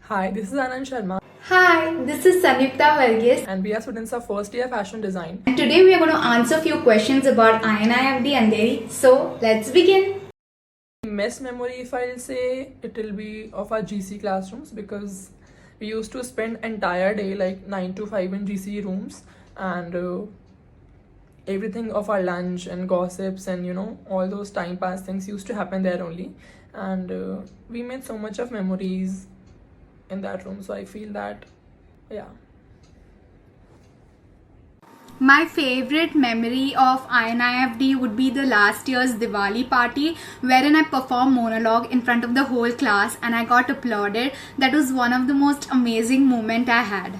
Hi, this is Anand Sharma, Hi, this is Sanyukta Varghese, and we are students of first year fashion design. and today we are going to answer a few questions about INIFD Andheri. So let's begin. Best memory, if I'll say, it will be of our GC classrooms because we used to spend entire day like 9 to 5 in GC rooms, and everything of our lunch and gossips and all those time pass things used to happen there only, and we made so much of memories in that room. So I feel that, yeah. My favorite memory of INIFD would be the last year's Diwali party wherein I performed monologue in front of the whole class and I got applauded. That was one of the most amazing moments I had.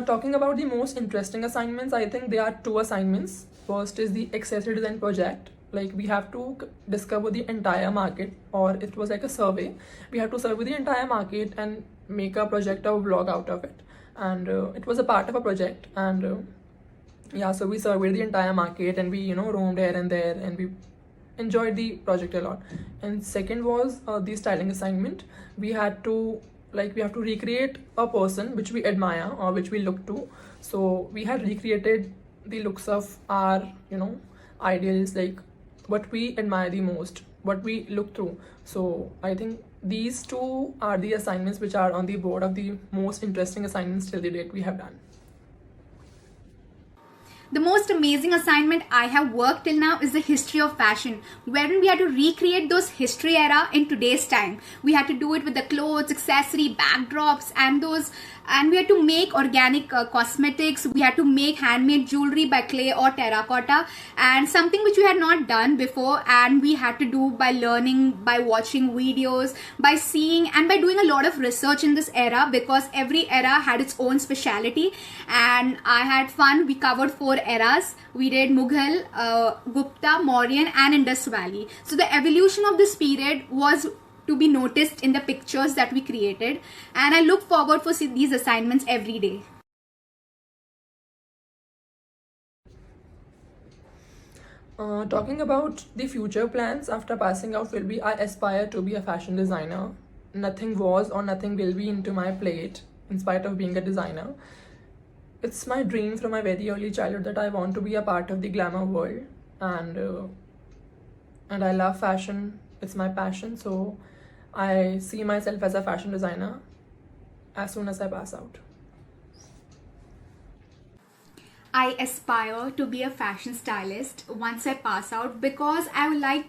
Talking about the most interesting assignments, I think there are two assignments. First is the accessory design project. Like we have to discover the entire market, or it was like a survey. We have to survey the entire market and make a project or vlog out of it. And it was a part of a project. And yeah, so we surveyed the entire market and we roamed here and there and we enjoyed the project a lot. And second was the styling assignment. We had to we have to recreate a person which we admire or which we look to. So we had recreated the looks of our ideals, like what we admire the most, what we look through. So I think these two are the assignments which are on the board of the most interesting assignments till the date we have done. The most amazing assignment I have worked till now is the history of fashion, wherein we had to recreate those history era in today's time. We had to do it with the clothes, accessory, backdrops, and we had to make organic cosmetics. We had to make handmade jewelry by clay or terracotta, and something which we had not done before, and we had to do by learning, by watching videos, by seeing, and by doing a lot of research in this era because every era had its own speciality. And I had fun. We covered 4 eras. We did Mughal, Gupta, Mauryan, and Indus Valley. So the evolution of this period was to be noticed in the pictures that we created, and I look forward for these assignments every day. Talking about the future plans after passing out will be I aspire to be a fashion designer. Nothing was or nothing will be into my plate in spite of being a designer. It's my dream from my very early childhood that I want to be a part of the glamour world, and I love fashion. It's my passion, so I see myself as a fashion designer as soon as I pass out. I aspire to be a fashion stylist once I pass out because I would like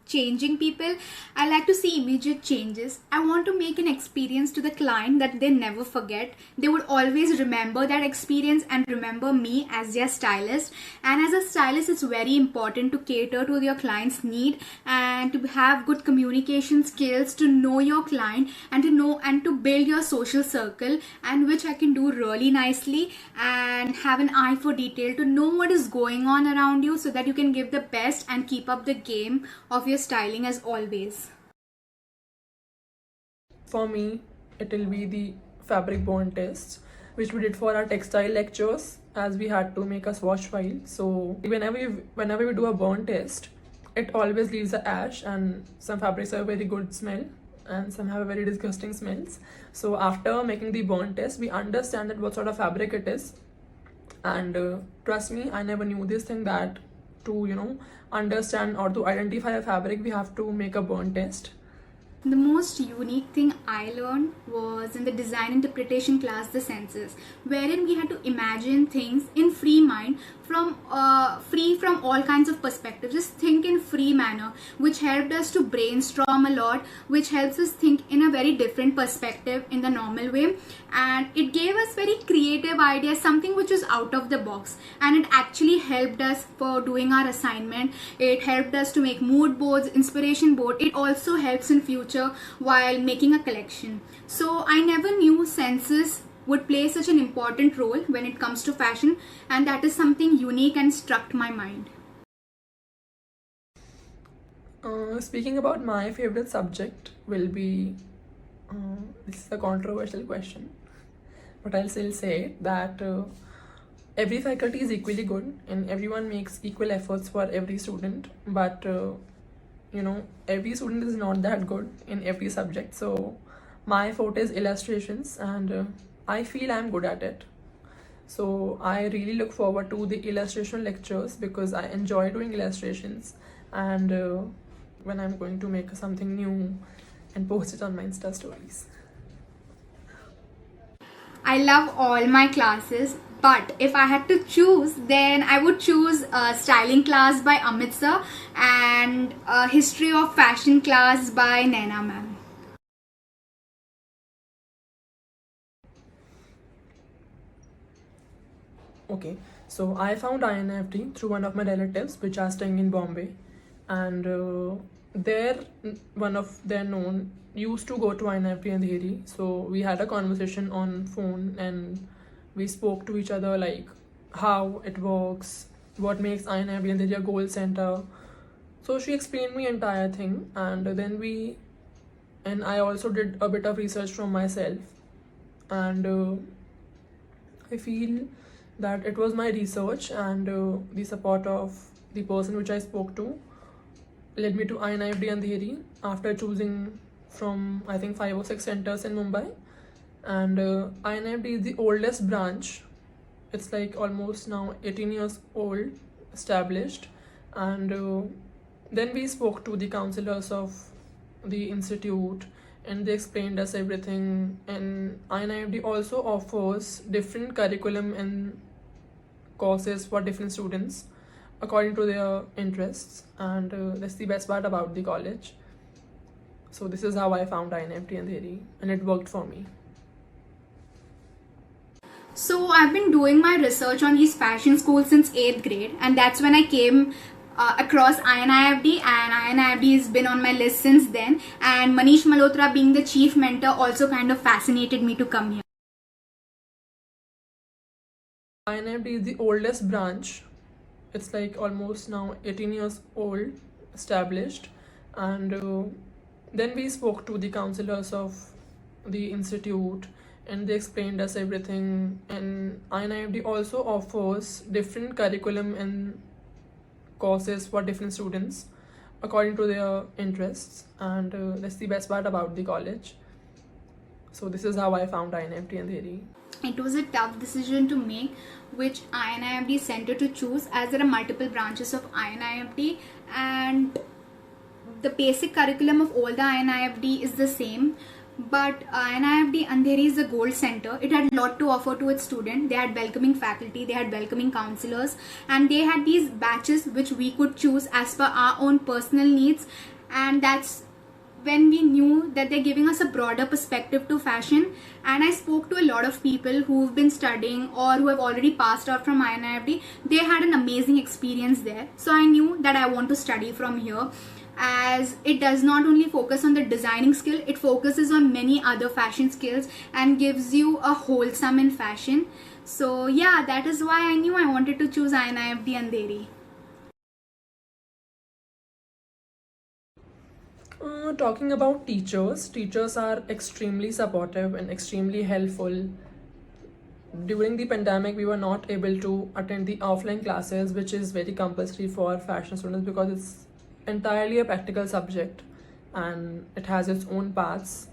changing people. I like to see immediate changes. I want to make an experience to the client that they never forget. They would always remember that experience and remember me as their stylist. And as a stylist, it's very important to cater to your client's need and to have good communication skills, to know your client and to know and to build your social circle, and which I can do really nicely, and have an eye for detail to know what is going on around you so that you can give the best and keep up the game of your styling as always. For me, it will be the fabric bond test, which we did for our textile lectures, as we had to make a swatch file. So whenever we do a burn test, it always leaves a ash, and some fabrics have a very good smell, and some have a very disgusting smells. So after making the burn test, we understand that what sort of fabric it is. And trust me, I never knew this thing, that to understand or to identify a fabric, we have to make a burn test. The most unique thing I learned was in the design interpretation class, the senses, wherein we had to imagine things in free mind, free from all kinds of perspectives. Just think in free manner, which helped us to brainstorm a lot, which helps us think in a very different perspective in the normal way, and it gave us very creative ideas, something which was out of the box, and it actually helped us for doing our assignment. It helped us to make mood boards, inspiration board. It also helps in future while making a collection. So I never knew senses would play such an important role when it comes to fashion, and that is something unique and struck my mind. Speaking about my favorite subject will be, this is a controversial question, but I'll still say that every faculty is equally good and everyone makes equal efforts for every student, but every student is not that good in every subject. So my forte is illustrations, and I feel I'm good at it. So I really look forward to the illustration lectures because I enjoy doing illustrations, and when I'm going to make something new and post it on my Insta stories. I love all my classes, but if I had to choose, then I would choose a styling class by Amit sir and a history of fashion class by Naina ma'am. Okay, so I found INFT through one of my relatives, which are staying in Bombay, and there one of their known used to go to INFT and Dheri. So we had a conversation on phone, and we spoke to each other like how it works, what makes INFT and Dheri a goal center. So she explained me entire thing, and then and I also did a bit of research from myself, and I feel that it was my research and the support of the person which I spoke to led me to INFD Andheri after choosing from I think 5 or 6 centers in Mumbai. And INFD is the oldest branch. It's like almost now 18 years old, established. And then we spoke to the counselors of the institute, and they explained us everything. And INFD also offers different curriculum and courses for different students according to their interests, and that's the best part about the college. So this is how I found INFT and Dheri, and it worked for me. So I've been doing my research on these fashion schools since 8th grade, and that's when I came across INIFD, and INIFD has been on my list since then. And Manish Malhotra, being the chief mentor, also kind of fascinated me to come here. INFD is the oldest branch. It's like almost now 18 years old, established. And then we spoke to the counselors of the institute, and they explained us everything. And INFD also offers different curriculum and courses for different students according to their interests, and that's the best part about the college. So this is how I found INFT and Dheri. It was a tough decision to make which INIFD center to choose, as there are multiple branches of INIFD, and the basic curriculum of all the INIFD is the same. But INIFD Andheri is a gold center. It had a lot to offer to its students. They had welcoming faculty, they had welcoming counselors, and they had these batches which we could choose as per our own personal needs. And that's when we knew that they're giving us a broader perspective to fashion. And I spoke to a lot of people who've been studying or who have already passed out from INIFD. They had an amazing experience there. So I knew that I want to study from here, as it does not only focus on the designing skill, it focuses on many other fashion skills and gives you a wholesome in fashion. So yeah, that is why I knew I wanted to choose INIFD Andheri. Talking about teachers are extremely supportive and extremely helpful. During the pandemic, we were not able to attend the offline classes, which is very compulsory for fashion students because it's entirely a practical subject and it has its own paths.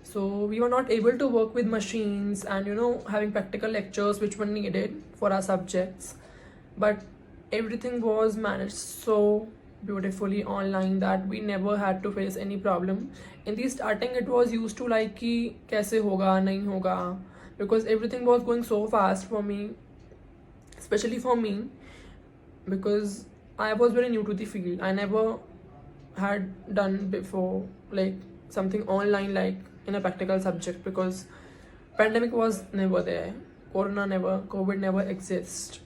So we were not able to work with machines and having practical lectures which were needed for our subjects, but everything was managed so beautifully online that we never had to face any problem. In the starting, it was used to like कि कैसे होगा नहीं होगा, because everything was going so fast for me, especially for me, because I was very new to the field. I never had done before like something online like in a practical subject, because pandemic was never there, COVID never exists.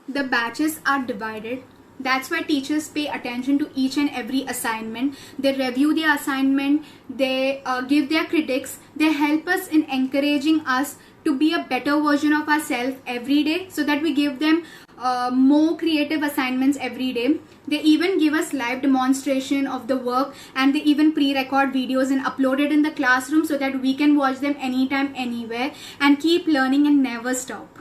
The batches are divided. That's why teachers pay attention to each and every assignment. They review their assignment, they give their critics, they help us in encouraging us to be a better version of ourselves every day, so that we give them more creative assignments every day. They even give us live demonstration of the work, and they even pre-record videos and upload it in the classroom so that we can watch them anytime, anywhere, and keep learning and never stop.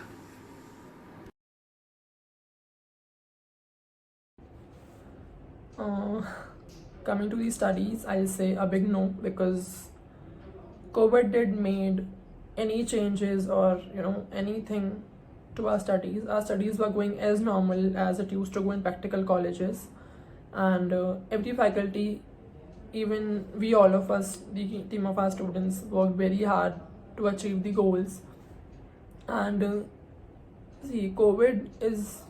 Uh, Coming to the studies, I'll say a big no, because COVID did made any changes or anything to our studies. Our studies were going as normal as it used to go in practical colleges, and every faculty, even we all of us, the team of our students, worked very hard to achieve the goals. And see, COVID is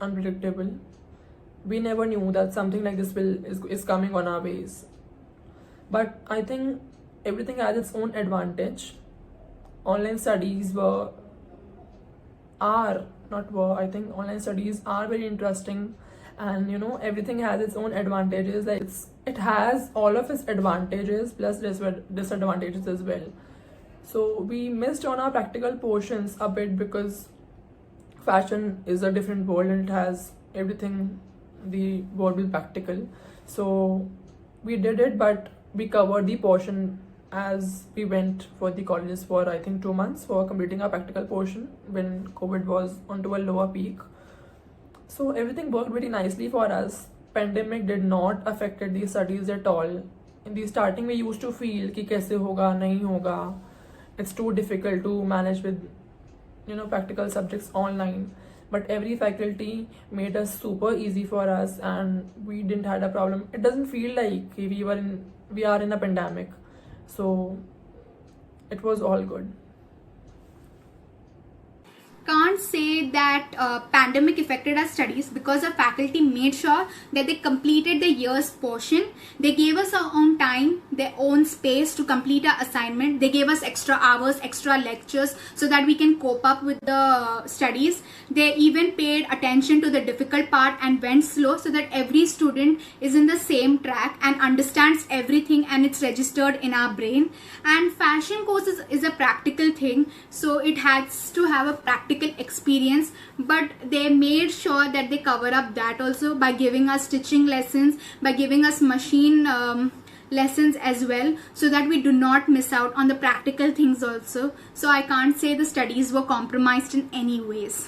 unpredictable. We never knew that something like this is coming on our ways. But I think everything has its own advantage. Online studies I think online studies are very interesting, and everything has its own advantages. Like it has all of its advantages plus disadvantages as well. So we missed on our practical portions a bit, because fashion is a different world and it has everything the world will practical. So we did it, but we covered the portion as we went for the colleges for I think 2 months for completing our practical portion when COVID was onto a lower peak. So everything worked very nicely for us. Pandemic did not affected the studies at all. In the starting, we used to feel कि कैसे होगा नहीं होगा. It's too difficult to manage with practical subjects online. But every faculty made us super easy for us, and we didn't had a problem. It doesn't feel like we are in a pandemic. So it was all good. Can't say that pandemic affected our studies, because our faculty made sure that they completed the year's portion. They gave us our own time, their own space to complete our assignment. They gave us extra hours, extra lectures, so that we can cope up with the studies. They even paid attention to the difficult part and went slow, so that every student is in the same track and understands everything, and it's registered in our brain. And fashion courses is a practical thing, so it has to have a practical experience, but they made sure that they cover up that also by giving us stitching lessons, by giving us machine lessons as well, so that we do not miss out on the practical things also. So I can't say the studies were compromised in any ways.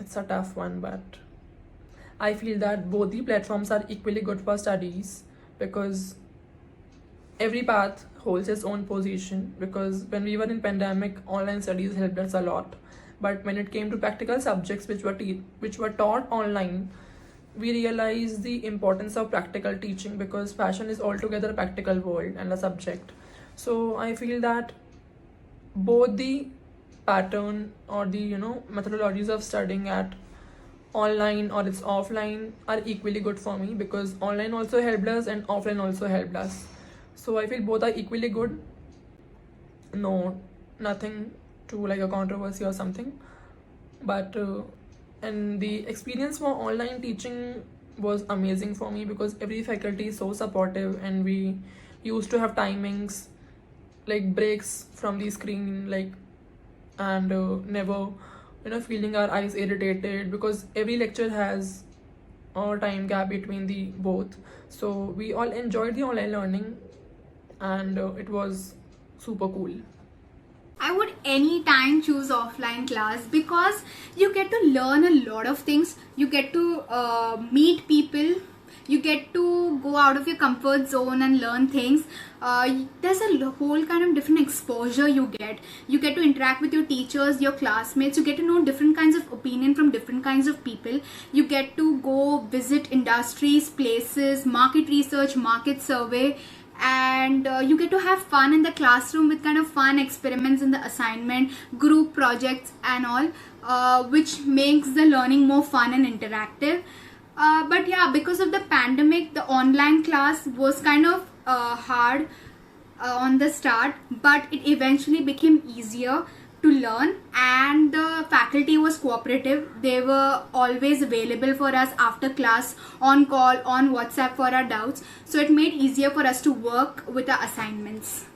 It's a tough one, but I feel that both the platforms are equally good for studies, because every path holds its own position. Because when we were in pandemic, online studies helped us a lot, but when it came to practical subjects which were taught online, we realized the importance of practical teaching, because fashion is altogether a practical world and a subject. So I feel that both the pattern or the methodologies of studying at online or it's offline are equally good for me, because online also helped us and offline also helped us. So I feel both are equally good. No, nothing to like a controversy or something. But and the experience for online teaching was amazing for me, because every faculty is so supportive, and we used to have timings like breaks from the screen, like, and never feeling our eyes irritated, because every lecture has a time gap between the both. So we all enjoyed the online learning, and it was super cool. I would anytime choose offline class, because you get to learn a lot of things. You get to meet people. You get to go out of your comfort zone and learn things. There's a whole kind of different exposure you get. You get to interact with your teachers, your classmates. You get to know different kinds of opinion from different kinds of people. You get to go visit industries, places, market research, market survey, and you get to have fun in the classroom with kind of fun experiments in the assignment, group projects and all, which makes the learning more fun and interactive. But yeah, because of the pandemic, the online class was kind of hard on the start, but it eventually became easier to learn, and the faculty was cooperative. They were always available for us after class, on call, on WhatsApp for our doubts. So it made easier for us to work with our assignments.